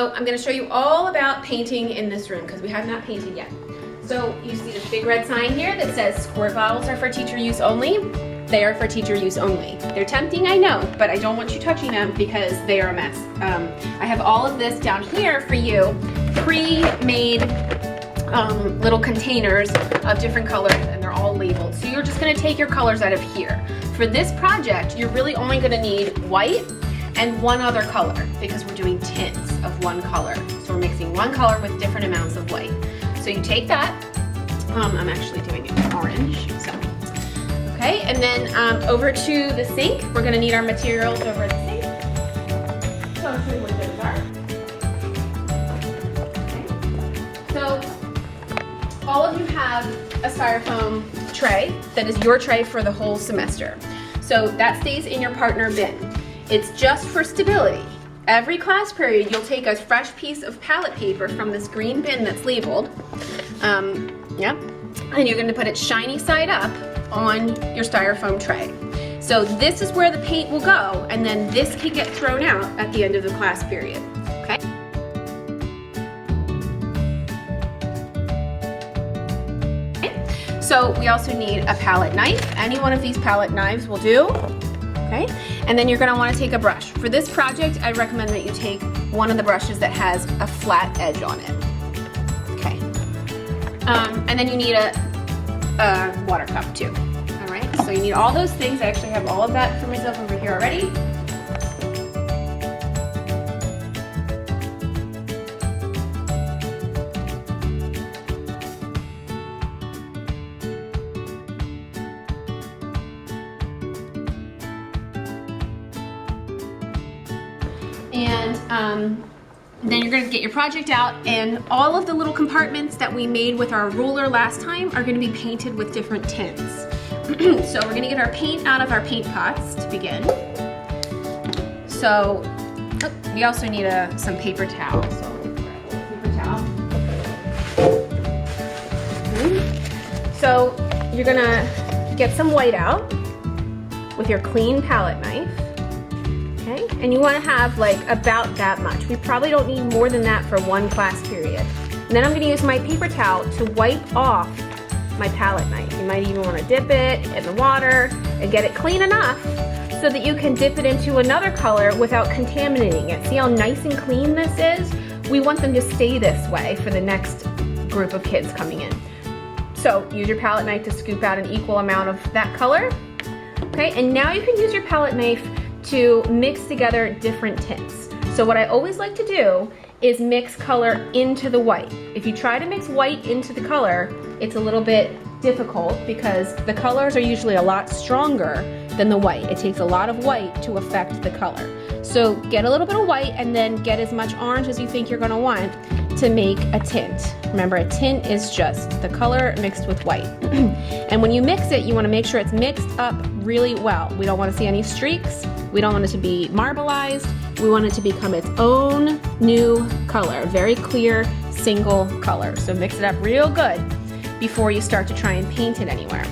So I'm gonna show you all about painting in this room because we have not painted yet. So you see this big red sign here that says squirt bottles are for teacher use only. They are for teacher use only. They're tempting, I know, but I don't want you touching them because they are a mess. I have all of this down here for you, pre-made little containers of different colors, and they're all labeled. So you're just gonna take your colors out of here. For this project, you're really only gonna need white and one other color because we're doing tints of one color. So we're mixing one color with different amounts of white. So you take that, I'm actually doing it orange, so. Okay, and then over to the sink. We're gonna need our materials over at the sink. So I'll show you what those are. Okay. So all of you have a styrofoam tray that is your tray for the whole semester. So that stays in your partner bin. It's just for stability. Every class period, you'll take a fresh piece of palette paper from this green bin that's labeled. And you're gonna put it shiny side up on your styrofoam tray. So this is where the paint will go, and then this can get thrown out at the end of the class period, okay? So we also need a palette knife. Any one of these palette knives will do, okay? And then you're gonna wanna take a brush. For this project, I recommend that you take one of the brushes that has a flat edge on it, okay? And then you need a water cup too. All right, so you need all those things. I actually have all of that for myself over here already. And then you're gonna get your project out, and all of the little compartments that we made with our ruler last time are gonna be painted with different tints. So we're gonna get our paint out of our paint pots to begin. So we also need some paper towel. So let me grab a little paper towel. So you're gonna get some white out with your clean palette knife. Okay, and you want to have like about that much. We probably don't need more than that for one class period. And then I'm going to use my paper towel to wipe off my palette knife. You might even want to dip it in the water and get it clean enough so that you can dip it into another color without contaminating it. See how nice and clean this is? We want them to stay this way for the next group of kids coming in. So use your palette knife to scoop out an equal amount of that color. Okay, and now you can use your palette knife to mix together different tints. So what I always like to do is mix color into the white. If you try to mix white into the color, it's a little bit difficult because the colors are usually a lot stronger than the white. It takes a lot of white to affect the color. So get a little bit of white and then get as much orange as you think you're gonna want to make a tint. Remember, a tint is just the color mixed with white. And when you mix it, you wanna make sure it's mixed up really well. We don't wanna see any streaks. We don't want it to be marbleized. We want it to become its own new color, very clear, single color. So mix it up real good before you start to try and paint it anywhere.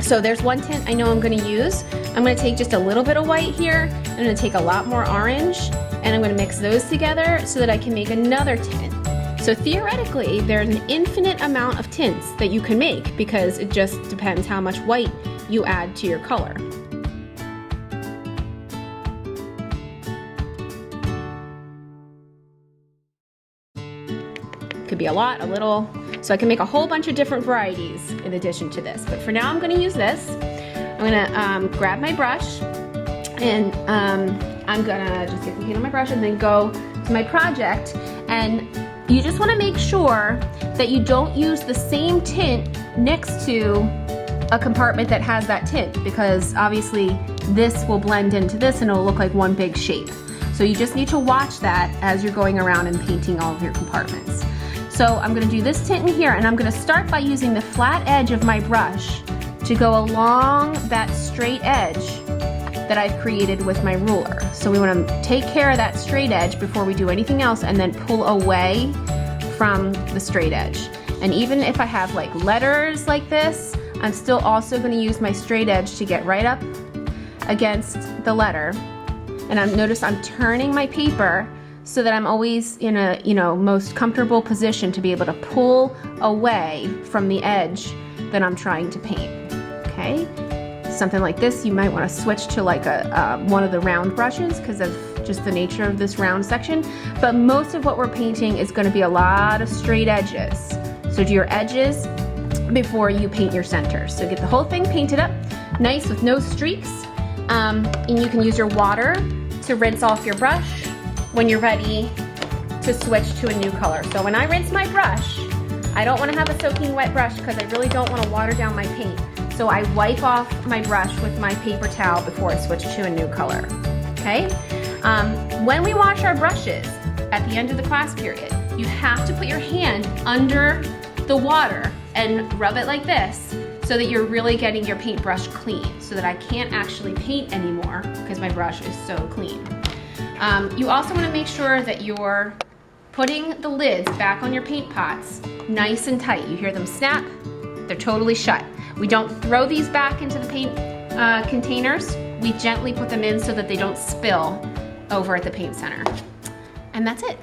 So there's one tint I know I'm gonna use. I'm gonna take just a little bit of white here. I'm gonna take a lot more orange, and I'm gonna mix those together so that I can make another tint. So theoretically, there's an infinite amount of tints that you can make because it just depends how much white you add to your color. Could be a lot, a little. So I can make a whole bunch of different varieties in addition to this. But for now, I'm gonna use this. I'm gonna grab my brush, and I'm gonna just get some paint on my brush and then go to my project. And you just wanna make sure that you don't use the same tint next to a compartment that has that tint, because obviously this will blend into this and it'll look like one big shape. So you just need to watch that as you're going around and painting all of your compartments. So I'm gonna do this tint in here, and I'm gonna start by using the flat edge of my brush to go along that straight edge that I've created with my ruler. So we wanna take care of that straight edge before we do anything else, and then pull away from the straight edge. And even if I have like letters like this, I'm still also gonna use my straight edge to get right up against the letter. And notice I'm turning my paper so that I'm always in a, most comfortable position to be able to pull away from the edge that I'm trying to paint, okay? Something like this, you might want to switch to like one of the round brushes because of just the nature of this round section. But most of what we're painting is going to be a lot of straight edges. So do your edges before you paint your centers. So get the whole thing painted up, nice with no streaks. And you can use your water to rinse off your brush when you're ready to switch to a new color. So when I rinse my brush, I don't want to have a soaking wet brush because I really don't want to water down my paint. So I wipe off my brush with my paper towel before I switch to a new color, okay? When we wash our brushes at the end of the class period, you have to put your hand under the water and rub it like this so that you're really getting your paintbrush clean, so that I can't actually paint anymore because my brush is so clean. You also want to make sure that you're putting the lids back on your paint pots nice and tight. You hear them snap, they're totally shut. We don't throw these back into the paint containers. We gently put them in so that they don't spill over at the paint center. And that's it.